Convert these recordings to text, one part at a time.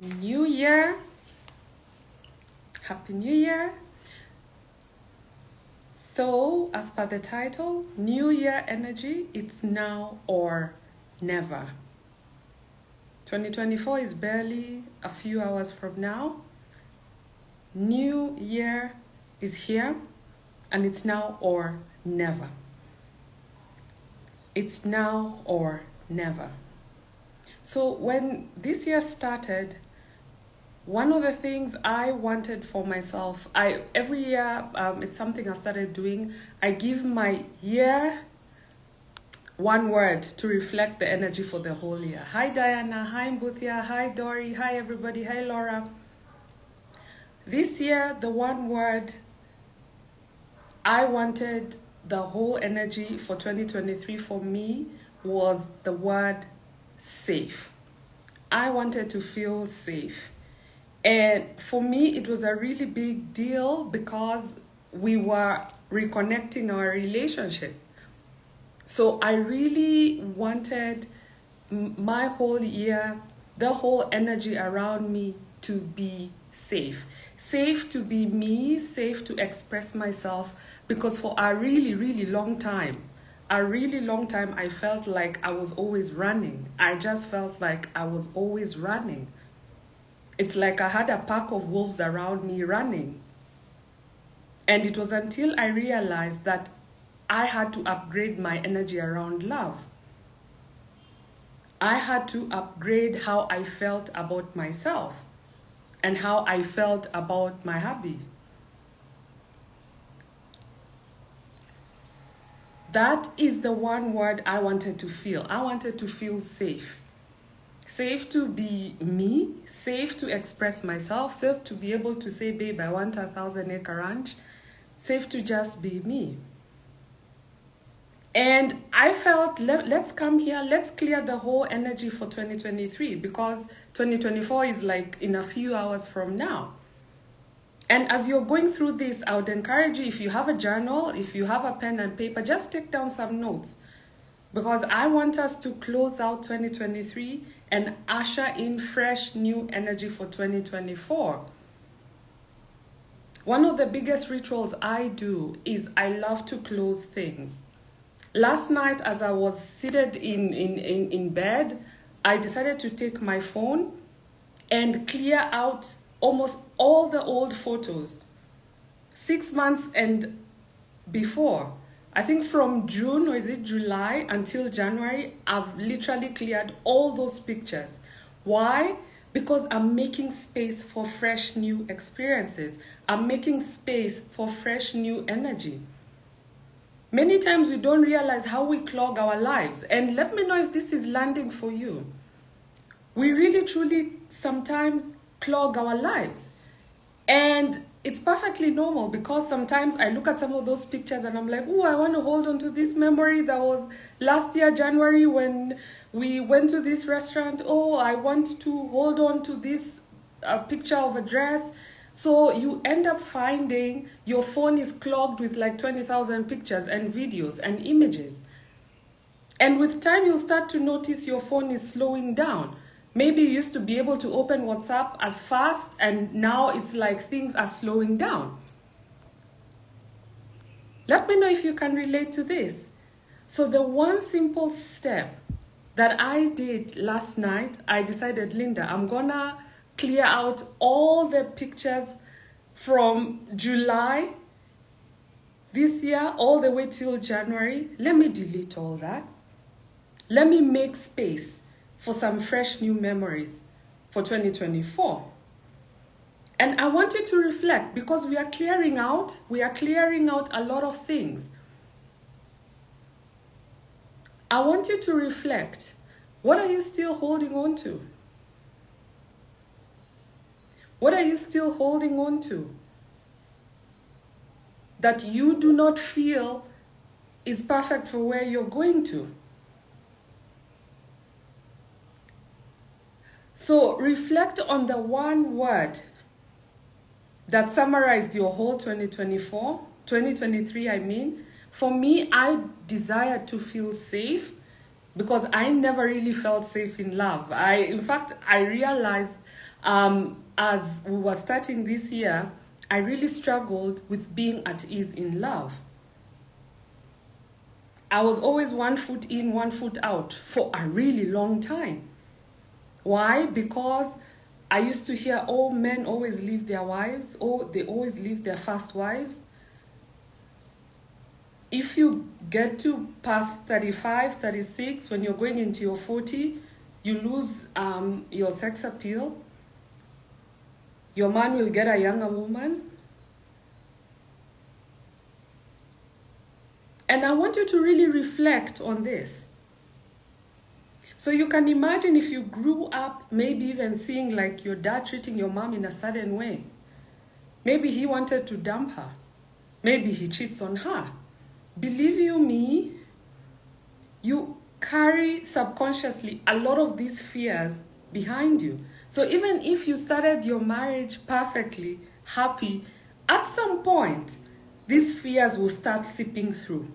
New Year. Happy New Year. So, as per the title, New Year energy, it's now or never. 2024 is barely a few hours from now. New Year is here, and it's now or never. It's now or never. So when this year started, one of the things I wanted for myself, every year, it's something I started doing. I give my year one word to reflect the energy for the whole year. Hi Diana, hi Mbuthia, hi Dory, hi everybody, hi Laura. This year, the one word I wanted the whole energy for 2023 for me was the word safe. I wanted to feel safe. And for me, it was a really big deal because we were reconnecting our relationship. So I really wanted my whole year, the whole energy around me to be safe. Safe to be me, safe to express myself, because for a really, really long time, I felt like I was always running. I just felt like I was always running. It's like I had a pack of wolves around me running. And it was until I realized that I had to upgrade my energy around love. I had to upgrade how I felt about myself and how I felt about my hubby. That is the one word I wanted to feel. I wanted to feel safe. Safe to be me, safe to express myself, safe to be able to say, babe, I want 1,000-acre ranch, safe to just be me. And I felt, let's come here, let's clear the whole energy for 2023, because 2024 is like in a few hours from now. And as you're going through this, I would encourage you, if you have a journal, if you have a pen and paper, just take down some notes. Because I want us to close out 2023 and usher in fresh new energy for 2024. One of the biggest rituals I do is I love to close things. Last night, as I was seated in bed, I decided to take my phone and clear out almost all the old photos. 6 months and before. I think from June, or is it July, until January, I've literally cleared all those pictures. Why? Because I'm making space for fresh new experiences. I'm making space for fresh new energy. Many times we don't realize how we clog our lives. And let me know if this is landing for you. We really, truly sometimes clog our lives. And it's perfectly normal, because sometimes I look at some of those pictures and I'm like, oh, I want to hold on to this memory that was last year, January, when we went to this restaurant. Oh, I want to hold on to this picture of a dress. So you end up finding your phone is clogged with like 20,000 pictures and videos and images. And with time, you'll start to notice your phone is slowing down. Maybe you used to be able to open WhatsApp as fast, and now it's like things are slowing down. Let me know if you can relate to this. So the one simple step that I did last night, I decided, Linda, I'm gonna clear out all the pictures from July this year all the way till January. Let me delete all that. Let me make space for some fresh new memories for 2024. And I want you to reflect, because we are clearing out a lot of things. I want you to reflect. What are you still holding on to? What are you still holding on to that you do not feel is perfect for where you're going to? So reflect on the one word that summarized your whole 2023, I mean. For me, I desired to feel safe, because I never really felt safe in love. In fact, I realized As we were starting this year, I really struggled with being at ease in love. I was always 1 foot in, 1 foot out for a really long time. Why? Because I used to hear, oh, men always leave their wives. Oh, they always leave their first wives. If you get to past 35, 36, when you're going into your 40, you lose your sex appeal. Your man will get a younger woman. And I want you to really reflect on this. So you can imagine if you grew up maybe even seeing like your dad treating your mom in a certain way. Maybe he wanted to dump her. Maybe he cheats on her. Believe you me, you carry subconsciously a lot of these fears behind you. So even if you started your marriage perfectly, happy, at some point, these fears will start seeping through.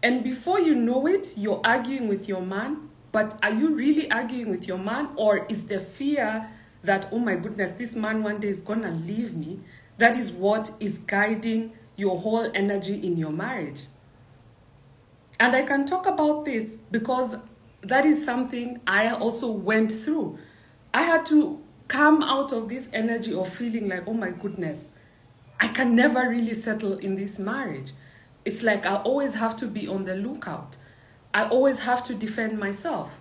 And before you know it, you're arguing with your man. But are you really arguing with your man? Or is the fear that, oh my goodness, this man one day is going to leave me, that is what is guiding your whole energy in your marriage? And I can talk about this because that is something I also went through. I had to come out of this energy of feeling like, oh my goodness, I can never really settle in this marriage. It's like I always have to be on the lookout. I always have to defend myself.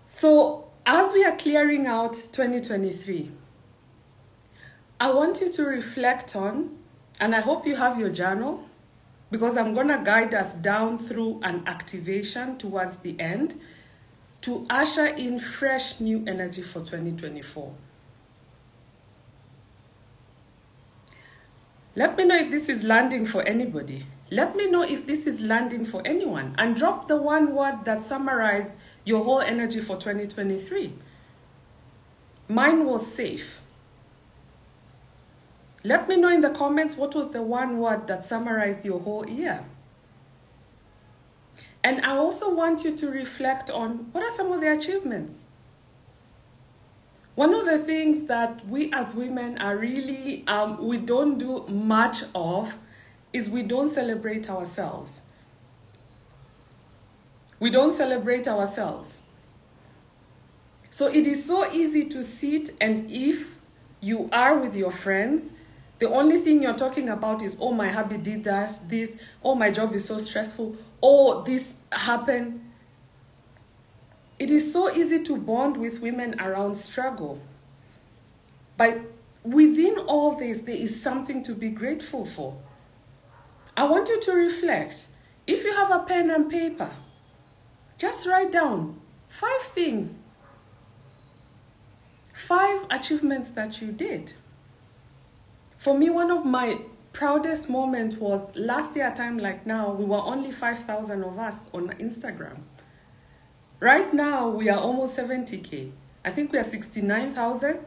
So as we are clearing out 2023, I want you to reflect on, and I hope you have your journal, because I'm going to guide us down through an activation towards the end to usher in fresh new energy for 2024. Let me know if this is landing for anybody. Let me know if this is landing for anyone. And drop the one word that summarized your whole energy for 2023. Mine was safe. Let me know in the comments what was the one word that summarized your whole year. And I also want you to reflect on what are some of the achievements. One of the things that we as women are really, we don't do much of is we don't celebrate ourselves. We don't celebrate ourselves. So it is so easy to sit, and if you are with your friends, the only thing you're talking about is, oh, my hubby did that, this, oh, my job is so stressful, oh, this happened. It is so easy to bond with women around struggle. But within all this, there is something to be grateful for. I want you to reflect. If you have a pen and paper, just write down 5 things, 5 achievements that you did. For me, one of my proudest moments was last year, a time like now, we were only 5,000 of us on Instagram. Right now, we are almost 70K. I think we are 69,000.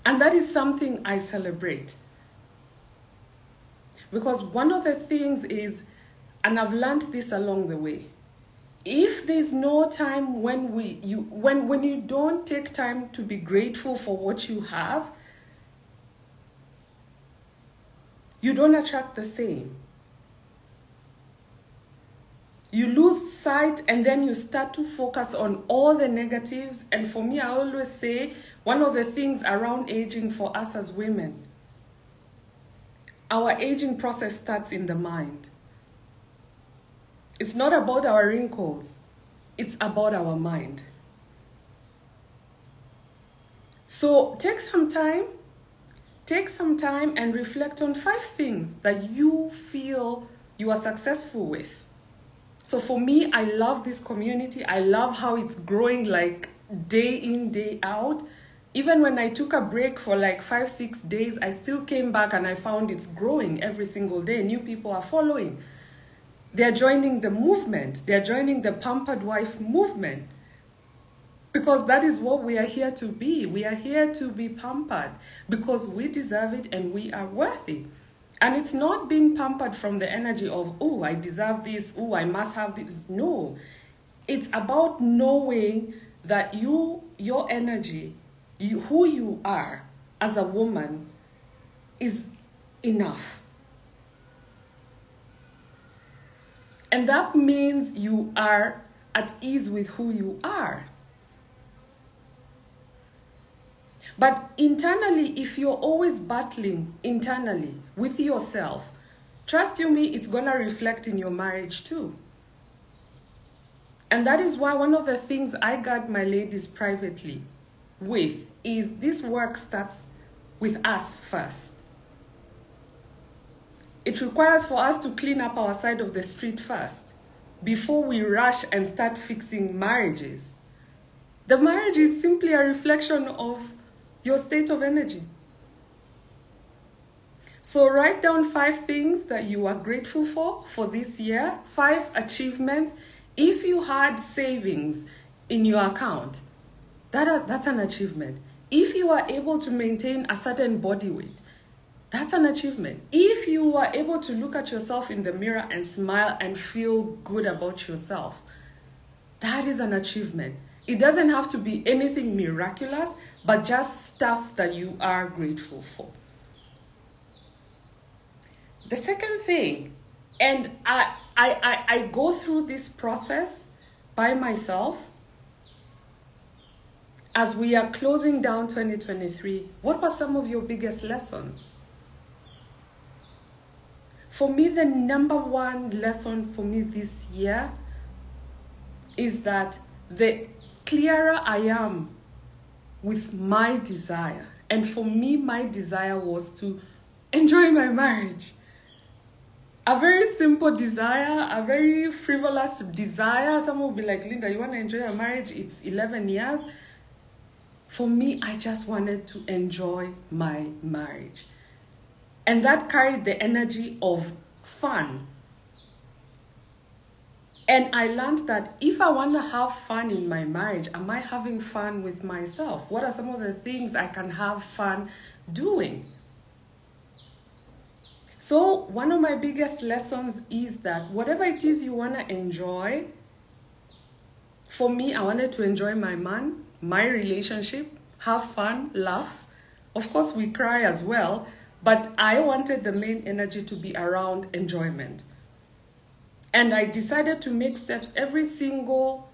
And that is something I celebrate. Because one of the things is, and I've learned this along the way, if there's no time when you don't take time to be grateful for what you have, you don't attract the same. You lose sight, and then you start to focus on all the negatives. And for me, I always say, one of the things around aging for us as women, our aging process starts in the mind. It's not about our wrinkles. It's about our mind. So take some time and reflect on 5 things that you feel you are successful with. So for me, I love this community. I love how it's growing like day in, day out. Even when I took a break for like 5-6 days, I still came back and I found it's growing every single day. New people are following. They're joining the movement. They're joining the pampered wife movement. Because that is what we are here to be. We are here to be pampered because we deserve it and we are worthy. And it's not being pampered from the energy of, oh, I deserve this, oh, I must have this. No. it's about knowing that your energy, who you are as a woman, is enough. And that means you are at ease with who you are. But internally, if you're always battling internally with yourself, trust you me, it's going to reflect in your marriage too. And that is why one of the things I guide my ladies privately with is this work starts with us first. It requires for us to clean up our side of the street first before we rush and start fixing marriages. The marriage is simply a reflection of your state of energy. So write down 5 things that you are grateful for this year, 5 achievements. If you had savings in your account, that's an achievement. If you are able to maintain a certain body weight, that's an achievement. If you are able to look at yourself in the mirror and smile and feel good about yourself, that is an achievement. It doesn't have to be anything miraculous, but just stuff that you are grateful for. The second thing, and I go through this process by myself as we are closing down 2023. What were some of your biggest lessons? For me, the number one lesson for me this year is that the clearer I am with my desire, and for me, my desire was to enjoy my marriage. A very simple desire, a very frivolous desire. Someone will be like, Linda, you want to enjoy your marriage? It's 11 years. For me, I just wanted to enjoy my marriage. And that carried the energy of fun. And I learned that if I want to have fun in my marriage, am I having fun with myself? What are some of the things I can have fun doing? So one of my biggest lessons is that whatever it is you want to enjoy, for me, I wanted to enjoy my man, my relationship, have fun, laugh. Of course, we cry as well, but I wanted the main energy to be around enjoyment. And I decided to make steps every single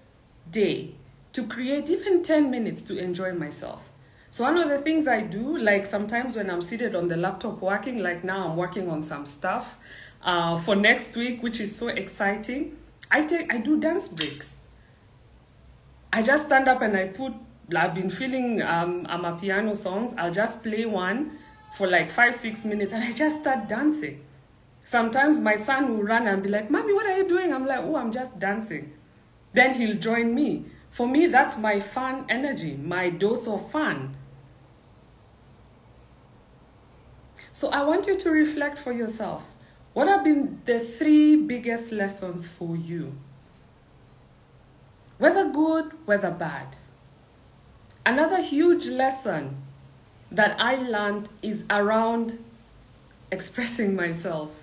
day to create even 10 minutes to enjoy myself. So one of the things I do, like sometimes when I'm seated on the laptop working, like now I'm working on some stuff for next week, which is so exciting. I do dance breaks. I just stand up and I've been feeling amapiano songs. I'll just play one for like 5-6 minutes and I just start dancing. Sometimes my son will run and be like, Mommy, what are you doing? I'm like, oh, I'm just dancing. Then he'll join me. For me, that's my fun energy, my dose of fun. So I want you to reflect for yourself. What have been the 3 biggest lessons for you? Whether good, whether bad. Another huge lesson that I learned is around expressing myself.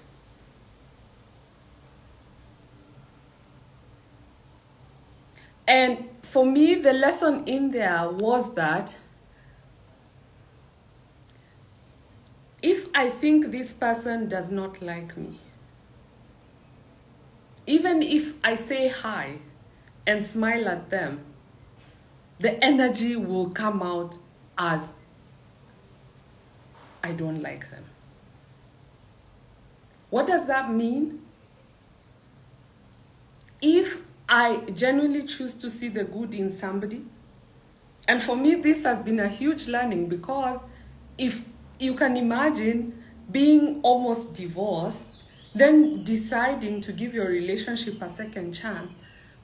And for me, the lesson in there was that if I think this person does not like me, even if I say hi and smile at them, the energy will come out as I don't like them. What does that mean? If I genuinely choose to see the good in somebody, and for me this has been a huge learning, because if you can imagine being almost divorced, then deciding to give your relationship a second chance,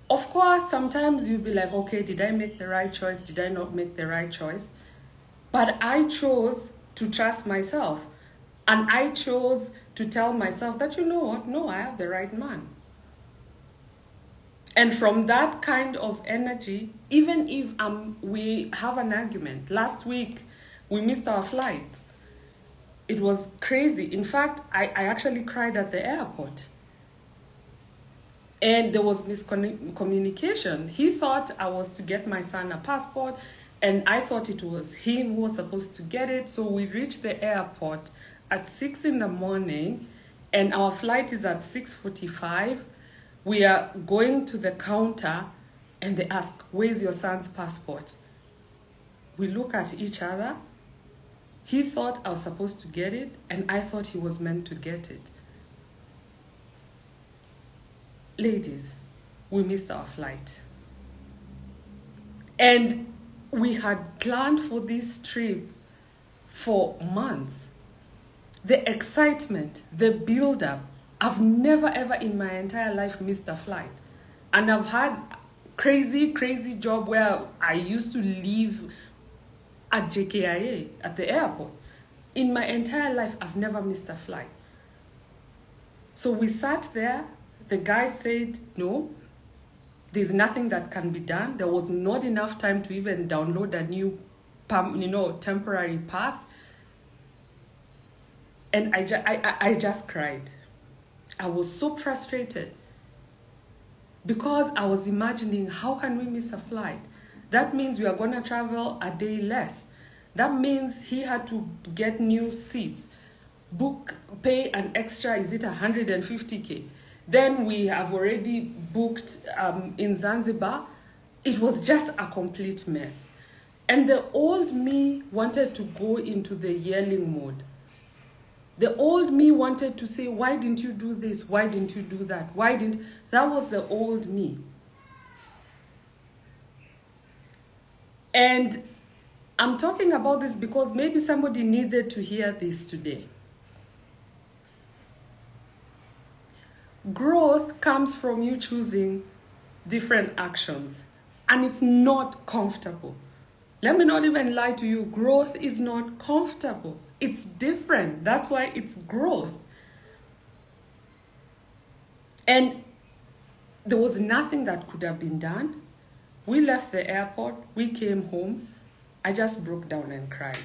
of course sometimes you'll be like, okay, did I make the right choice? Did I not make the right choice? But I chose to trust myself, and I chose to tell myself that, you know what, no, I have the right man. And from that kind of energy, even if we have an argument, last week we missed our flight. It was crazy. In fact, I actually cried at the airport. And there was miscommunication. He thought I was to get my son a passport, and I thought it was him who was supposed to get it. So we reached the airport at 6 in the morning, and our flight is at 6:45. We are going to the counter, and they ask, "Where's your son's passport?" We look at each other. He thought I was supposed to get it, and I thought he was meant to get it. Ladies, we missed our flight. And we had planned for this trip for months. The excitement, the build-up. I've never ever in my entire life missed a flight. And I've had crazy job where I used to leave at JKIA, at the airport. In my entire life, I've never missed a flight. So we sat there. The guy said, no, there's nothing that can be done. There was not enough time to even download a new, temporary pass. And I just cried. I was so frustrated because I was imagining, how can we miss a flight? That means we are going to travel a day less. That means he had to get new seats, pay an extra, is it 150K? Then we have already booked in Zanzibar. It was just a complete mess. And the old me wanted to go into the yelling mode. The old me wanted to say, why didn't you do this? Why didn't you do that? That was the old me. And I'm talking about this because maybe somebody needed to hear this today. Growth comes from you choosing different actions, and it's not comfortable. Let me not even lie to you. Growth is not comfortable. It's different. That's why it's growth. And there was nothing that could have been done. We left the airport. We came home. I just broke down and cried.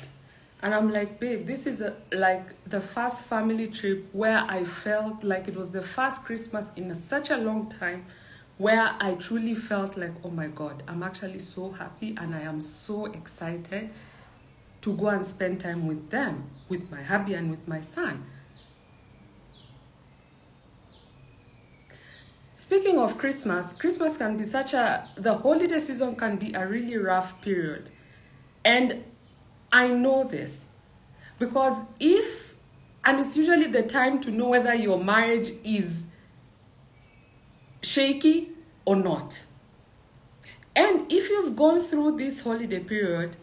And I'm like, babe, this is like the first family trip where I felt like it was the first Christmas in such a long time where I truly felt like, oh my God, I'm actually so happy and I am so excited to go and spend time with them, with my hubby and with my son. Speaking of Christmas, Christmas can be the holiday season can be a really rough period. And I know this because and it's usually the time to know whether your marriage is shaky or not. And if you've gone through this holiday period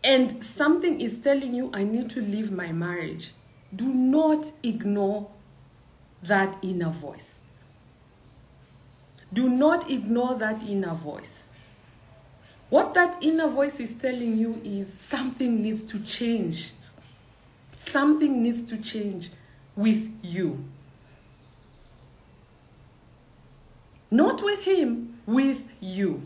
and something is telling you, I need to leave my marriage, do not ignore that inner voice. Do not ignore that inner voice. What that inner voice is telling you is something needs to change. Something needs to change with you. Not with him, with you.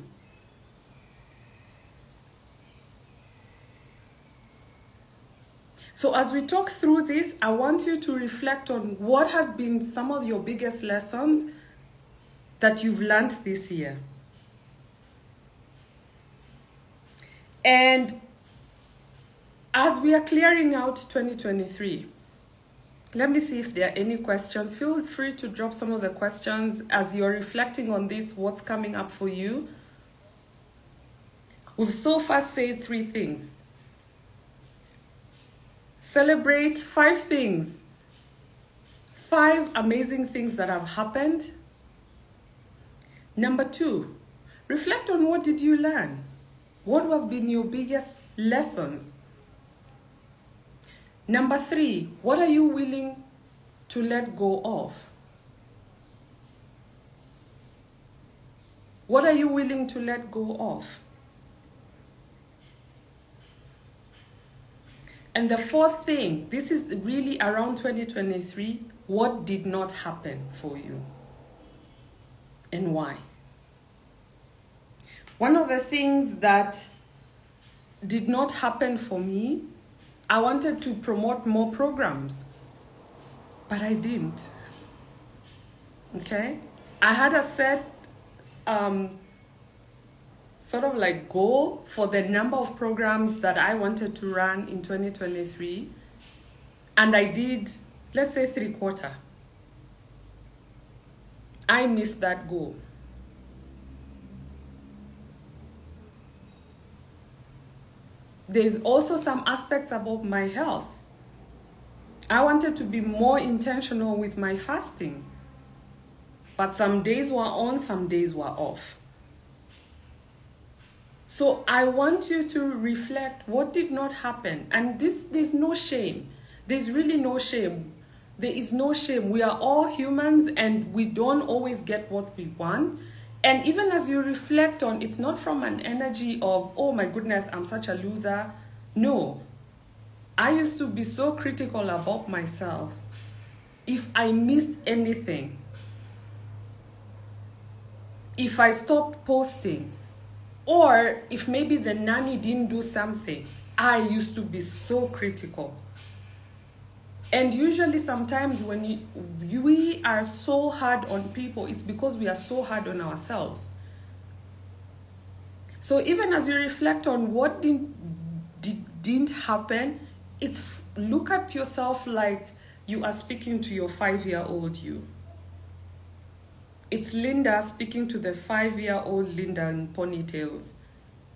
So as we talk through this, I want you to reflect on what has been some of your biggest lessons that you've learned this year. And as we are clearing out 2023, let me see if there are any questions. Feel free to drop some of the questions as you're reflecting on this, what's coming up for you. We've so far said 3 things. Celebrate 5 things. 5 amazing things that have happened. Number 2, reflect on what did you learn? What have been your biggest lessons? Number 3, what are you willing to let go of? What are you willing to let go of? And the 4th thing, this is really around 2023, what did not happen for you? And why? One of the things that did not happen for me, I wanted to promote more programs, but I didn't. Okay? I had a set sort of like goal for the number of programs that I wanted to run in 2023. And I did, let's say, 3/4. I missed that goal. There's also some aspects about my health. I wanted to be more intentional with my fasting. But some days were on, some days were off. So I want you to reflect what did not happen. And there's no shame. There's really no shame. There is no shame. We are all humans and we don't always get what we want. And even as you reflect on, it's not from an energy of, oh my goodness, I'm such a loser. No. I used to be so critical about myself. If I missed anything, if I stopped posting, or if maybe the nanny didn't do something, I used to be so critical. And usually sometimes when we are so hard on people, it's because we are so hard on ourselves. So even as you reflect on what didn't happen, look at yourself like you are speaking to your 5-year-old you. It's Linda speaking to the 5-year-old Linda in ponytails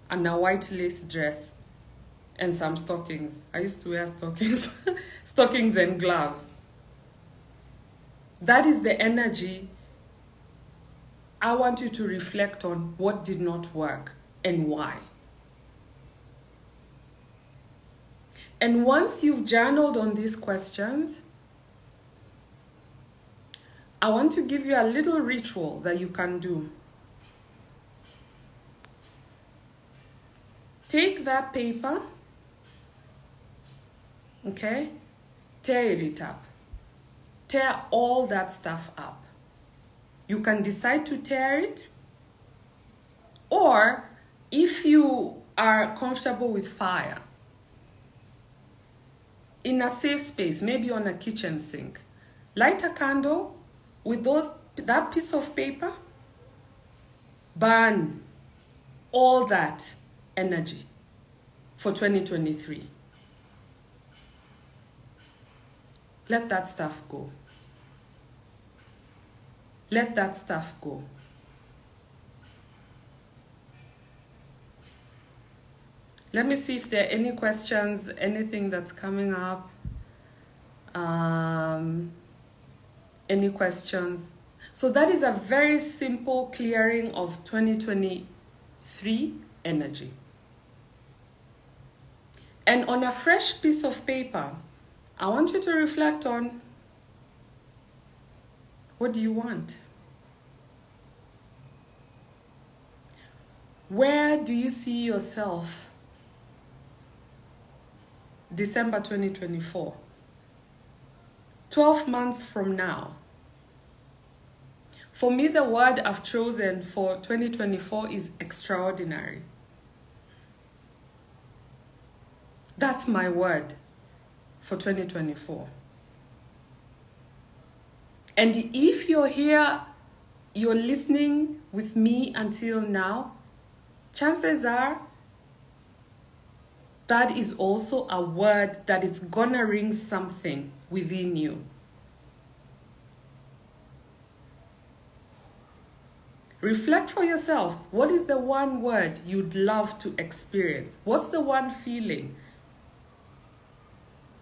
and a white lace dress and some stockings. I used to wear stockings, stockings and gloves. That is the energy I want you to reflect on what did not work and why. And once you've journaled on these questions, I want to give you a little ritual that you can do. Take that paper, okay? Tear it up. Tear all that stuff up. You can decide to tear it, or if you are comfortable with fire, in a safe space, maybe on a kitchen sink, light a candle with that piece of paper, burn all that energy for 2023. Let that stuff go. Let that stuff go. Let me see if there are any questions, anything that's coming up. Any questions? So that is a very simple clearing of 2023 energy. And on a fresh piece of paper, I want you to reflect on, what do you want? Where do you see yourself December 2024? 12 months from now. For me, the word I've chosen for 2024 is extraordinary. That's my word for 2024. And if you're here, you're listening with me until now, chances are that is also a word that it's gonna ring something within you. Reflect for yourself. What is the one word you'd love to experience? What's the one feeling?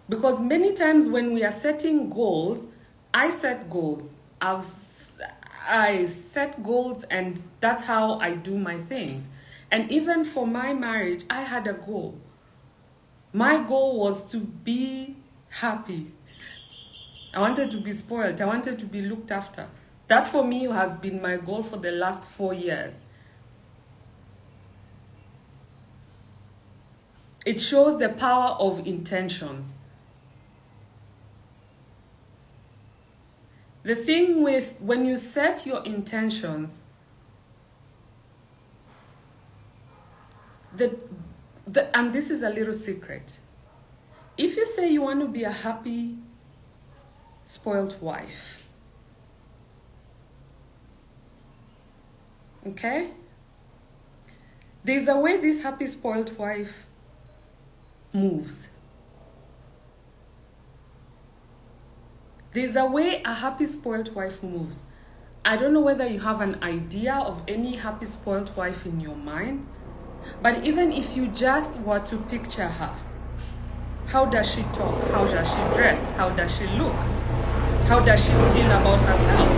Because many times when we are setting goals, I set goals. I set goals, and that's how I do my things. And even for my marriage, I had a goal. My goal was to be happy. I wanted to be spoiled. I wanted to be looked after. That for me has been my goal for the last 4 years. It shows the power of intentions. The thing with when you set your intentions, and this is a little secret. If you say you want to be a happy, spoiled wife, Okay? There's a way this happy spoiled wife moves. There's a way a happy spoiled wife moves. I don't know whether you have an idea of any happy spoiled wife in your mind, but even if you just were to picture her, how does she talk? How does she dress? How does she look? How does she feel about herself?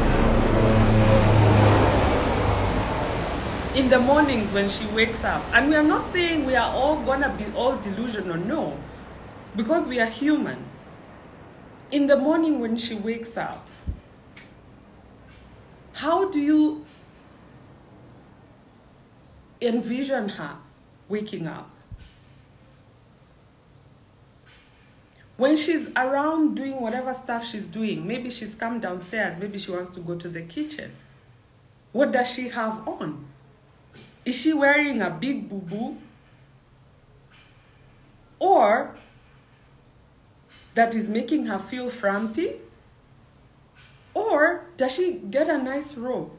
In the mornings when she wakes up, and we are not saying we are all gonna be all delusional, no, because we are human. In the morning when she wakes up, how do you envision her waking up? When she's around doing whatever stuff she's doing, maybe she's come downstairs, maybe she wants to go to the kitchen. What does she have on? Is she wearing a big boo-boo? Or that is making her feel frumpy? Or does she get a nice robe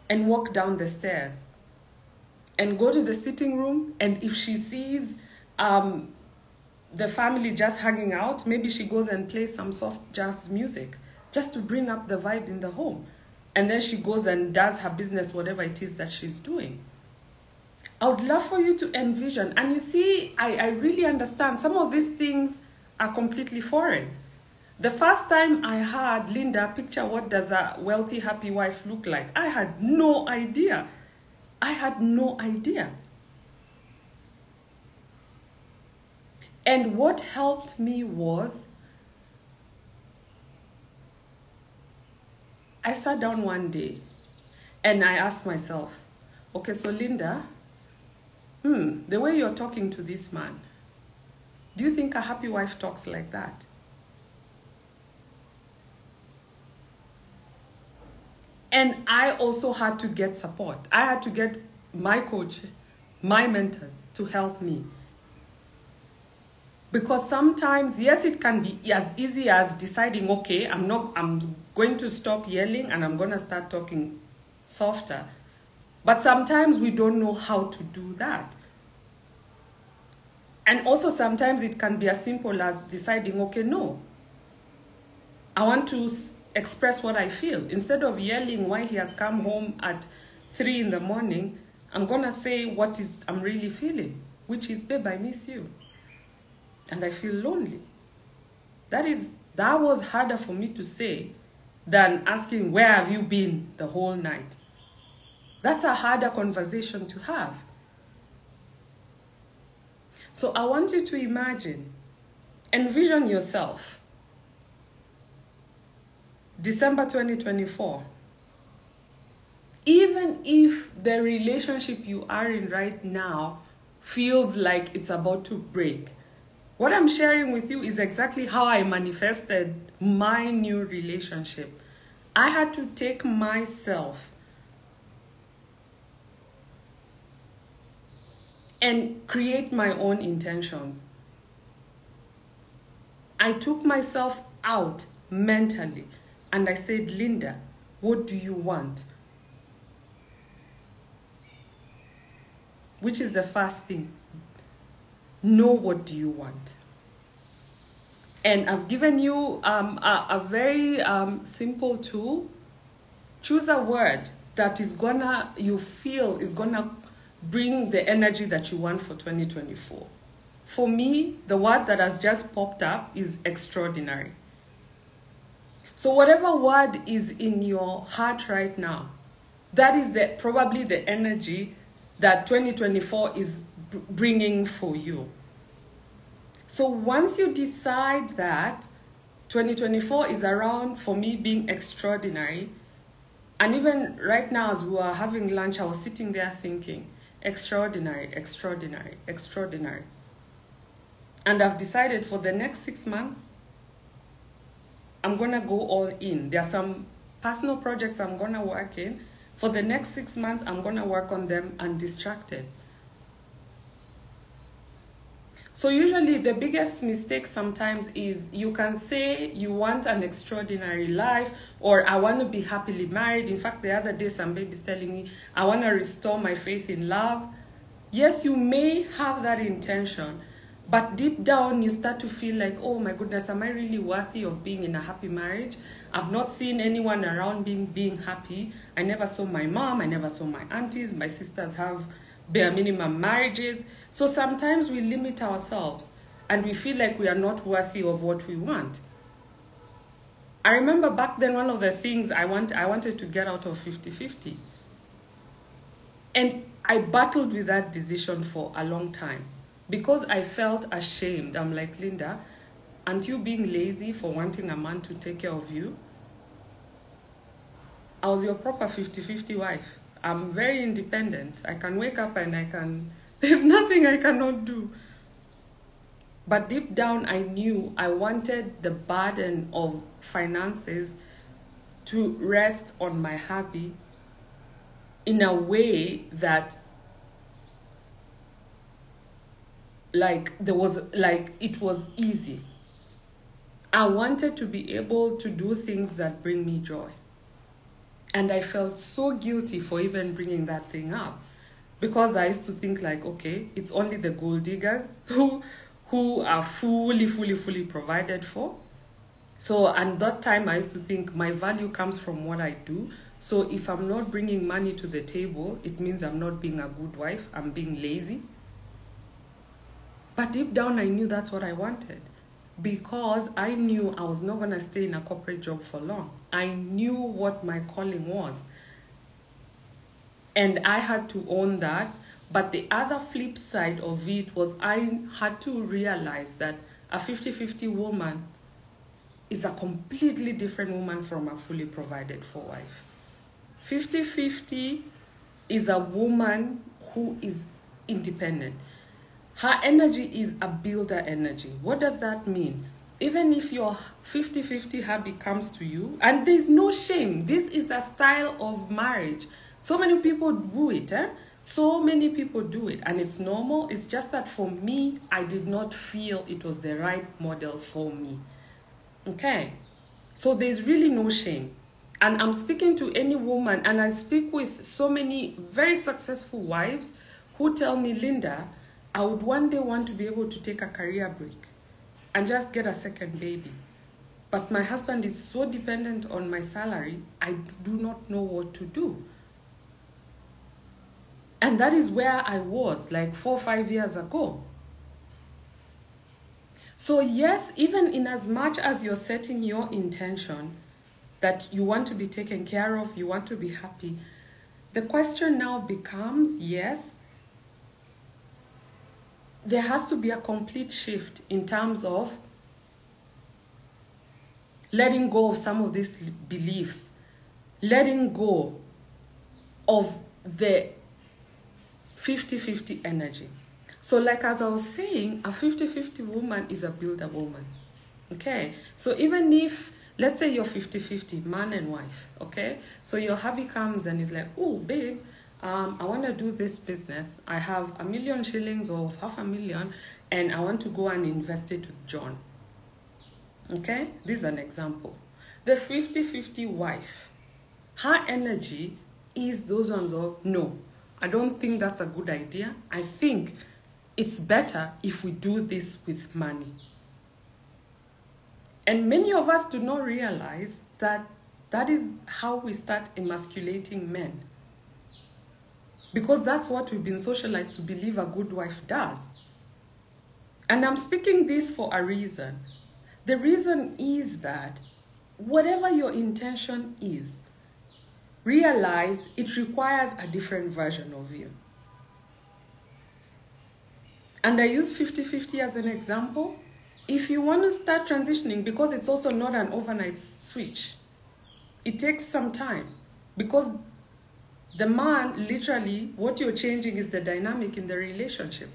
and walk down the stairs and go to the sitting room, and if she sees the family just hanging out, maybe she goes and plays some soft jazz music just to bring up the vibe in the home. And then she goes and does her business, whatever it is that she's doing. I would love for you to envision. And you see, I really understand some of these things are completely foreign. The first time I heard Linda picture what does a wealthy, happy wife look like, I had no idea. I had no idea. And what helped me was, I sat down one day and I asked myself, okay, so Linda, the way you're talking to this man, do you think a happy wife talks like that? And I also had to get support. I had to get my coach, my mentors to help me. Because sometimes, yes, it can be as easy as deciding, okay, I'm going to stop yelling and I'm going to start talking softer. But sometimes we don't know how to do that. And also sometimes it can be as simple as deciding, okay, no, I want to express what I feel. Instead of yelling why he has come home at 3 in the morning, I'm going to say what I'm really feeling, which is, babe, I miss you. And I feel lonely. That was harder for me to say than asking, where have you been the whole night? That's a harder conversation to have. So I want you to envision yourself, December 2024. Even if the relationship you are in right now feels like it's about to break, what I'm sharing with you is exactly how I manifested my new relationship. I had to take myself and create my own intentions. I took myself out mentally and I said, Linda, what do you want? Which is the first thing. Know what do you want. And I've given you a very simple tool. Choose a word that you feel is gonna bring the energy that you want for 2024. For me, the word that has just popped up is extraordinary. So whatever word is in your heart right now, that is probably the energy that 2024 is bringing for you. So once you decide that 2024 is around for me being extraordinary, and even right now as we were having lunch, I was sitting there thinking, extraordinary, extraordinary, extraordinary. And I've decided for the next 6 months, I'm going to go all in. There are some personal projects I'm going to work in. For the next 6 months, I'm going to work on them undistracted. So usually the biggest mistake sometimes is you can say you want an extraordinary life, or I want to be happily married. In fact, the other day some baby's telling me, I want to restore my faith in love. Yes, you may have that intention, but deep down you start to feel like, oh my goodness, am I really worthy of being in a happy marriage? I've not seen anyone around being happy. I never saw my mom, I never saw my aunties, my sisters have bare minimum marriages. So sometimes we limit ourselves and we feel like we are not worthy of what we want. I remember back then one of the things I wanted to get out of 50-50. And I battled with that decision for a long time because I felt ashamed. I'm like, Linda, aren't you being lazy for wanting a man to take care of you? I was your proper 50-50 wife. I'm very independent. I can wake up and there's nothing I cannot do. But deep down, I knew I wanted the burden of finances to rest on my hubby in a way that it was easy. I wanted to be able to do things that bring me joy. And I felt so guilty for even bringing that thing up, because I used to think like, okay, it's only the gold diggers who are fully provided for. So at that time, I used to think my value comes from what I do. So if I'm not bringing money to the table, it means I'm not being a good wife. I'm being lazy. But deep down, I knew that's what I wanted, because I knew I was not going to stay in a corporate job for long. I knew what my calling was. And I had to own that. But the other flip side of it was I had to realize that a 50-50 woman is a completely different woman from a fully provided for wife. 50-50 is a woman who is independent. Her energy is a builder energy. What does that mean? Even if your 50-50 hubby comes to you, and there's no shame, this is a style of marriage. So many people do it, So many people do it, and it's normal. It's just that for me, I did not feel it was the right model for me. Okay? So there's really no shame. And I'm speaking to any woman, and I speak with so many very successful wives who tell me, Linda, I would one day want to be able to take a career break and just get a second baby. But my husband is so dependent on my salary, I do not know what to do. And that is where I was like 4 or 5 years ago. So yes, even in as much as you're setting your intention that you want to be taken care of, you want to be happy, the question now becomes, yes, there has to be a complete shift in terms of letting go of some of these beliefs, letting go of the 50-50 energy. So like as I was saying, a 50-50 woman is a builder woman. Okay? So even if, let's say you're 50-50, man and wife, okay? So your hubby comes and is like, oh, babe, I want to do this business. I have 1 million shillings or 500,000, and I want to go and invest it with John. Okay? This is an example. The 50-50 wife, her energy is those ones of, no, I don't think that's a good idea. I think it's better if we do this with money. And many of us do not realize that that is how we start emasculating men. Because that's what we've been socialized to believe a good wife does. And I'm speaking this for a reason. The reason is that whatever your intention is, realize it requires a different version of you. And I use 50-50 as an example. If you want to start transitioning, because it's also not an overnight switch, it takes some time. Because the man, literally, what you're changing is the dynamic in the relationship.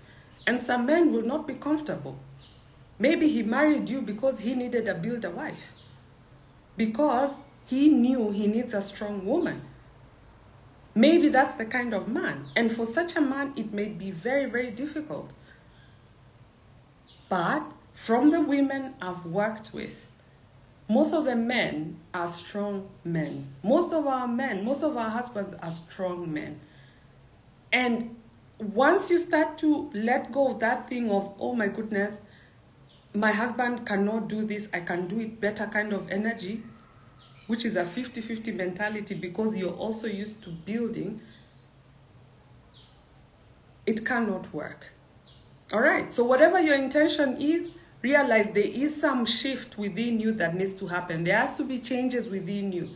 And some men will not be comfortable. Maybe he married you because he needed a builder wife. Because he knew he needs a strong woman. Maybe that's the kind of man. And for such a man, it may be very, very difficult. But from the women I've worked with, most of the men are strong men. Most of our husbands are strong men. And once you start to let go of that thing of, oh my goodness, my husband cannot do this, I can do it better kind of energy, which is a 50-50 mentality because you're also used to building, it cannot work. All right, so whatever your intention is, realize there is some shift within you that needs to happen. There has to be changes within you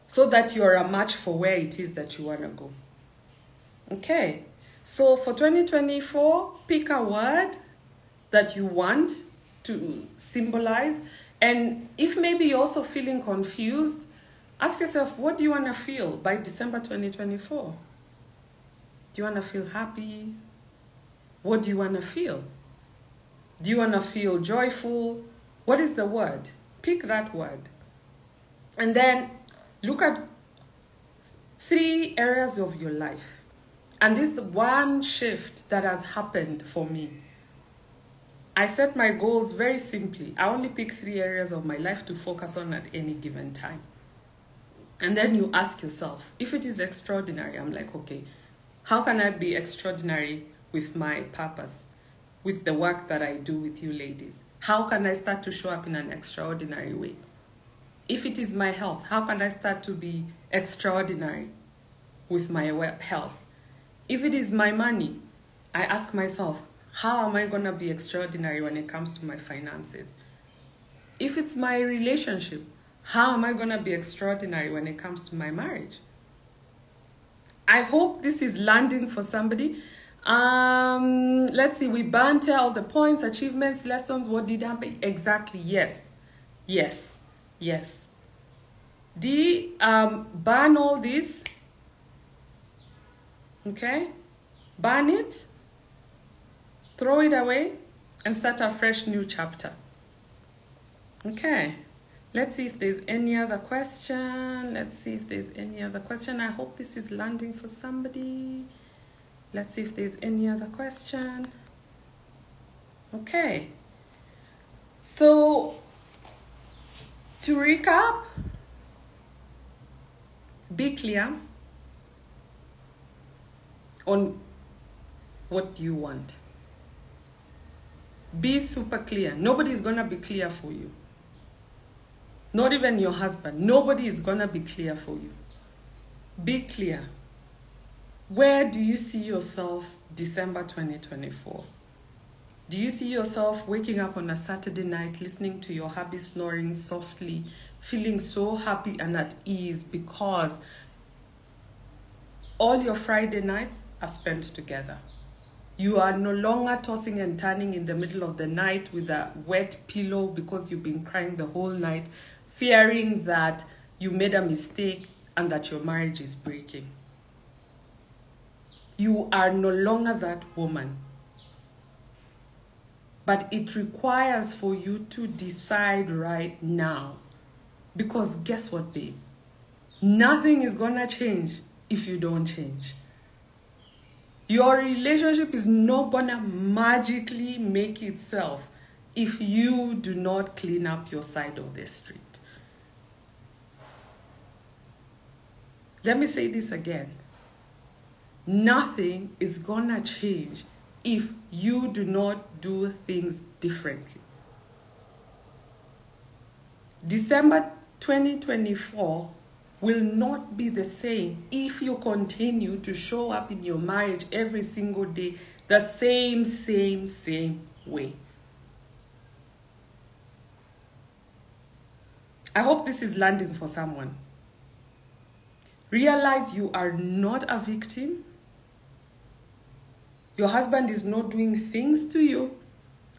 so that you're a match for where it is that you want to go. Okay, so for 2024, pick a word that you want to symbolize. And if maybe you're also feeling confused, ask yourself, what do you want to feel by December 2024? Do you want to feel happy? What do you want to feel? Do you want to feel joyful? What is the word? Pick that word. And then look at 3 areas of your life. And this is the one shift that has happened for me. I set my goals very simply. I only pick 3 areas of my life to focus on at any given time. And then you ask yourself, if it is extraordinary, I'm like, okay, how can I be extraordinary with my purpose, with the work that I do with you ladies? How can I start to show up in an extraordinary way? If it is my health, how can I start to be extraordinary with my health? If it is my money, I ask myself, how am I going to be extraordinary when it comes to my finances? If it's my relationship, how am I going to be extraordinary when it comes to my marriage? I hope this is landing for somebody. Let's see, we banter all the points, achievements, lessons, what did happen? Exactly, yes. D, ban all this. Okay? Ban it, throw it away, and start a fresh new chapter. Okay. Let's see if there's any other question. I hope this is landing for somebody. Let's see if there's any other question. Okay. So, to recap, be clear on what you want. Be super clear. Nobody's going to be clear for you. Not even your husband. Nobody is going to be clear for you. Be clear. Where do you see yourself December 2024? Do you see yourself waking up on a Saturday night, listening to your hubby snoring softly, feeling so happy and at ease because all your Friday nights are spent together? You are no longer tossing and turning in the middle of the night with a wet pillow because you've been crying the whole night, fearing that you made a mistake and that your marriage is breaking. You are no longer that woman. But it requires for you to decide right now. Because guess what, babe? Nothing is gonna change if you don't change. Your relationship is not gonna magically make itself if you do not clean up your side of the street. Let me say this again. Nothing is gonna change if you do not do things differently. December 2024 will not be the same if you continue to show up in your marriage every single day the same way. I hope this is landing for someone. Realize you are not a victim. Your husband is not doing things to you.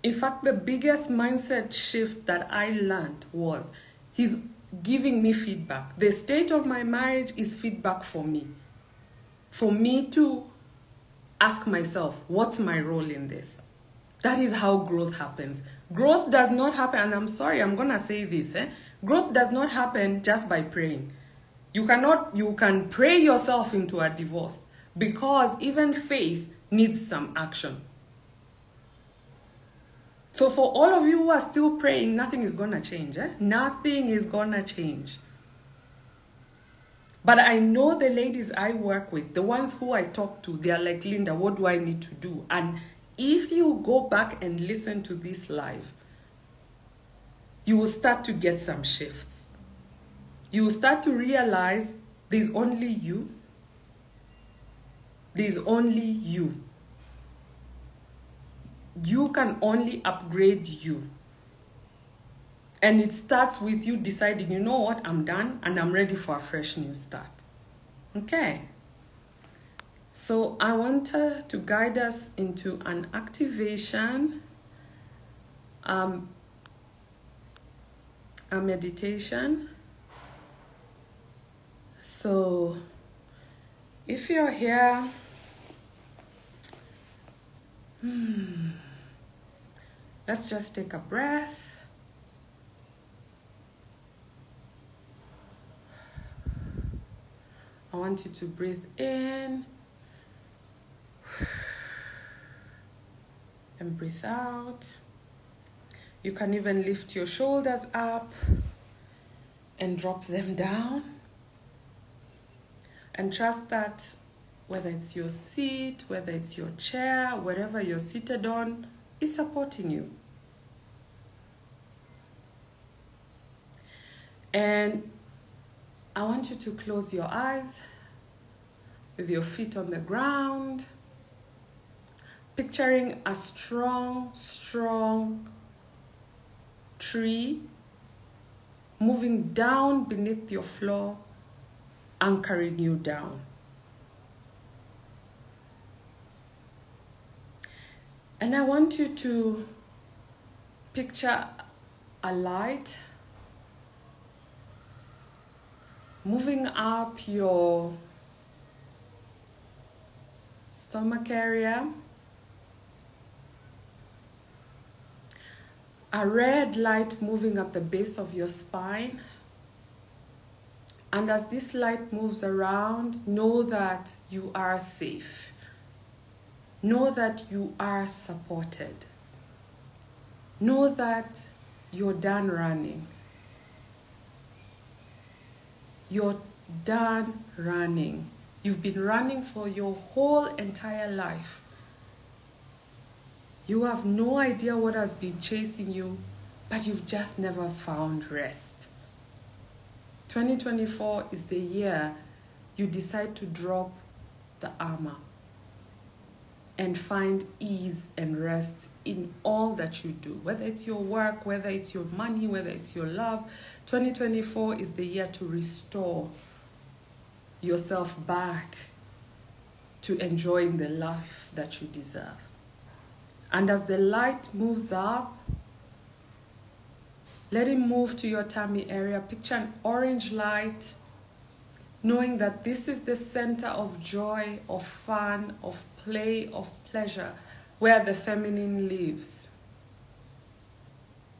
In fact, the biggest mindset shift that I learned was he's giving me feedback. The state of my marriage is feedback for me. For me to ask myself, what's my role in this? That is how growth happens. Growth does not happen, and I'm sorry, I'm going to say this. Growth does not happen just by praying. You can pray yourself into a divorce because even faith needs some action. So for all of you who are still praying, nothing is going to change. Nothing is going to change. But I know the ladies I work with, the ones who I talk to, they are like, Linda, what do I need to do? And if you go back and listen to this live, you will start to get some shifts. You will start to realize there's only you. There's only you. You can only upgrade you. And it starts with you deciding, you know what, I'm done and I'm ready for a fresh new start. Okay. So I want to guide us into an activation, a meditation. So if you're here, let's just take a breath. I want you to breathe in and breathe out. You can even lift your shoulders up and drop them down. And trust that whether it's your seat, whether it's your chair, wherever you're seated on, is supporting you. And I want you to close your eyes with your feet on the ground, picturing a strong, strong tree moving down beneath your floor, anchoring you down. And I want you to picture a light moving up your stomach area, a red light moving up the base of your spine. And as this light moves around, know that you are safe. Know that you are supported. Know that you're done running. You're done running. You've been running for your whole entire life. You have no idea what has been chasing you, but you've just never found rest. 2024 is the year you decide to drop the armor and find ease and rest in all that you do. Whether it's your work, whether it's your money, whether it's your love, 2024 is the year to restore yourself back to enjoying the life that you deserve. And as the light moves up, let it move to your tummy area. Picture an orange light, knowing that this is the center of joy, of fun, of play, of pleasure, where the feminine lives.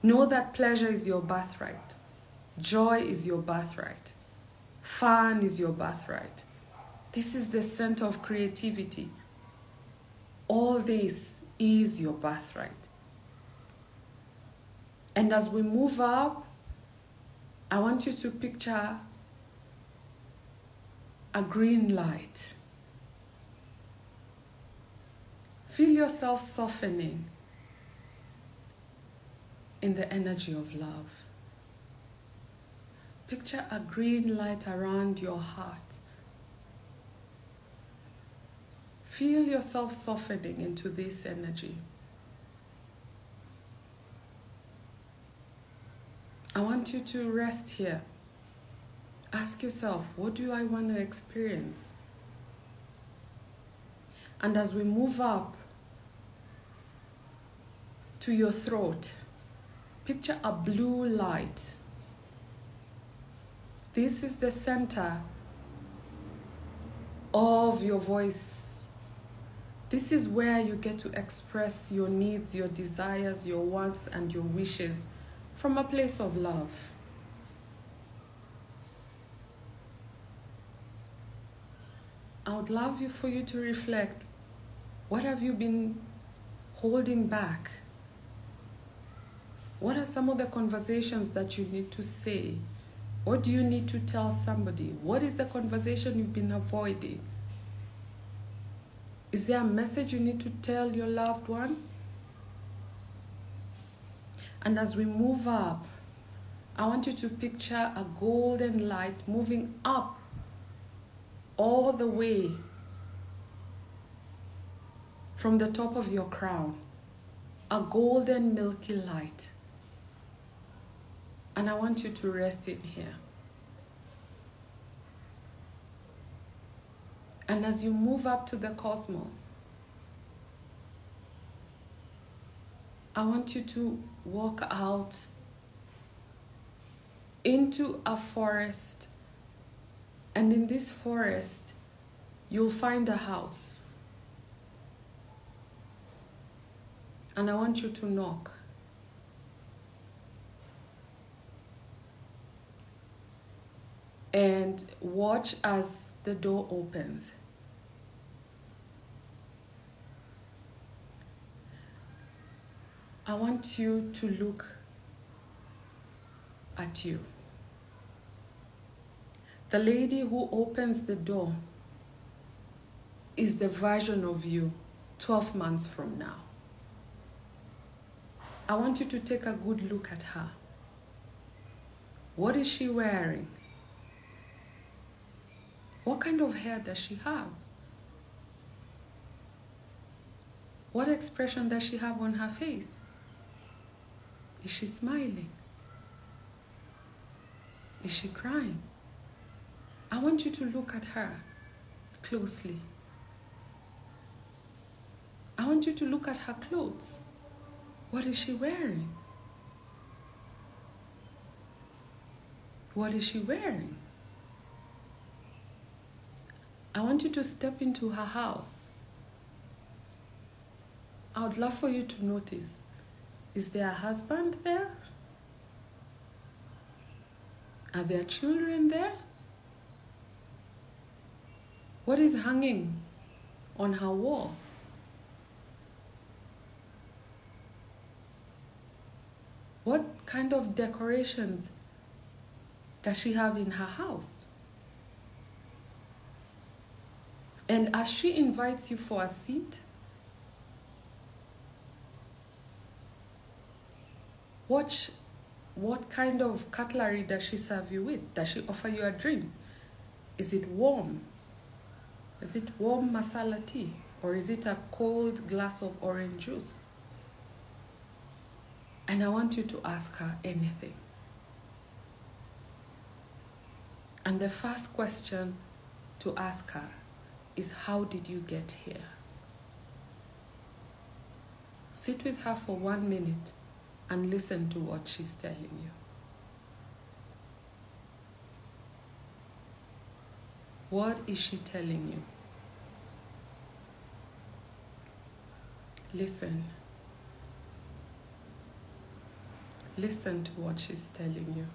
Know that pleasure is your birthright. Joy is your birthright. Fun is your birthright. This is the center of creativity. All this is your birthright. And as we move up, I want you to picture a green light. Feel yourself softening in the energy of love. Picture a green light around your heart. Feel yourself softening into this energy. I want you to rest here. Ask yourself, what do I want to experience? And as we move up to your throat, picture a blue light. This is the center of your voice. This is where you get to express your needs, your desires, your wants, and your wishes from a place of love. I would love for you to reflect. What have you been holding back? What are some of the conversations that you need to say? What do you need to tell somebody? What is the conversation you've been avoiding? Is there a message you need to tell your loved one? And as we move up, I want you to picture a golden light moving up all the way from the top of your crown. A golden milky light. And I want you to rest in here. And as you move up to the cosmos, I want you to walk out into a forest. And in this forest, you'll find a house. And I want you to knock. And watch as the door opens. I want you to look at you. The lady who opens the door is the version of you 12 months from now. I want you to take a good look at her. What is she wearing? What kind of hair does she have? What expression does she have on her face? Is she smiling? Is she crying? I want you to look at her closely. I want you to look at her clothes. What is she wearing? What is she wearing? I want you to step into her house. I would love for you to notice, is there a husband there? Are there children there? What is hanging on her wall? What kind of decorations does she have in her house? And as she invites you for a seat, watch what kind of cutlery does she serve you with? Does she offer you a drink? Is it warm? Is it warm masala tea? Or is it a cold glass of orange juice? And I want you to ask her anything. And the first question to ask her is, how did you get here? Sit with her for 1 minute and listen to what she's telling you. What is she telling you? Listen. Listen to what she's telling you.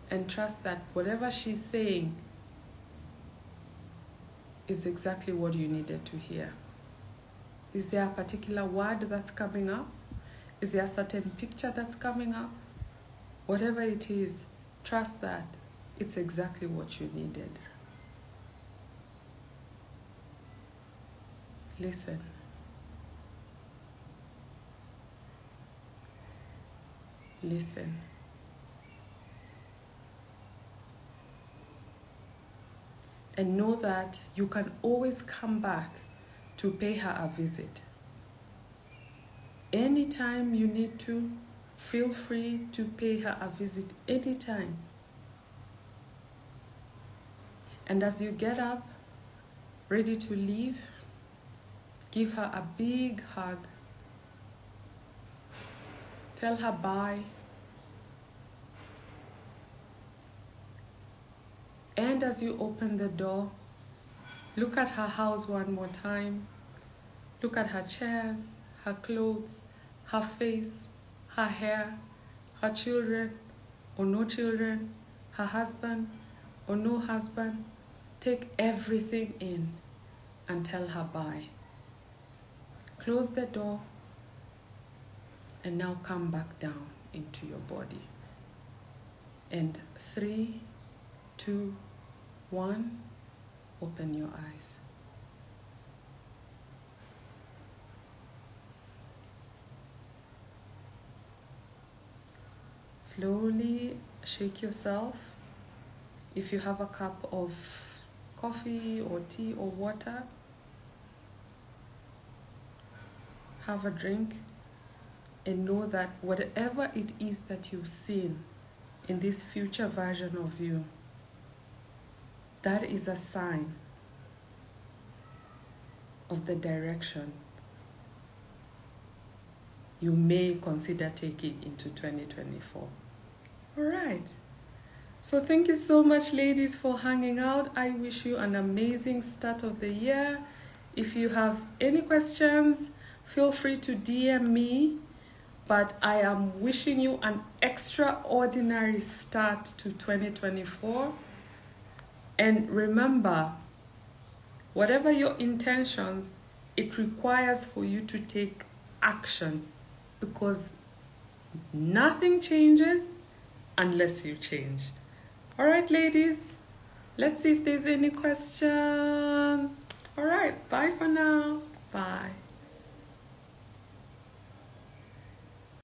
And trust that whatever she's saying is exactly what you needed to hear. Is there a particular word that's coming up? Is there a certain picture that's coming up? Whatever it is, trust that it's exactly what you needed. Listen. Listen. And know that you can always come back to pay her a visit. Anytime you need to, feel free to pay her a visit anytime. And as you get up, ready to leave, give her a big hug. Tell her bye. And as you open the door, look at her house one more time. Look at her chairs, her clothes, her face, her hair, her children or no children, her husband or no husband. Take everything in and tell her bye. Close the door And now come back down into your body. And 3, 2, 1, open your eyes. Slowly shake yourself. If you have a cup of coffee or tea or water, have a drink, and know that whatever it is that you've seen in this future version of you, that is a sign of the direction you may consider taking into 2024. All right. So thank you so much, ladies, for hanging out. I wish you an amazing start of the year. If you have any questions, feel free to DM me. But I am wishing you an extraordinary start to 2024. And remember, whatever your intentions, it requires for you to take action, because nothing changes unless you change. All right, ladies, let's see if there's any question. All right, bye for now.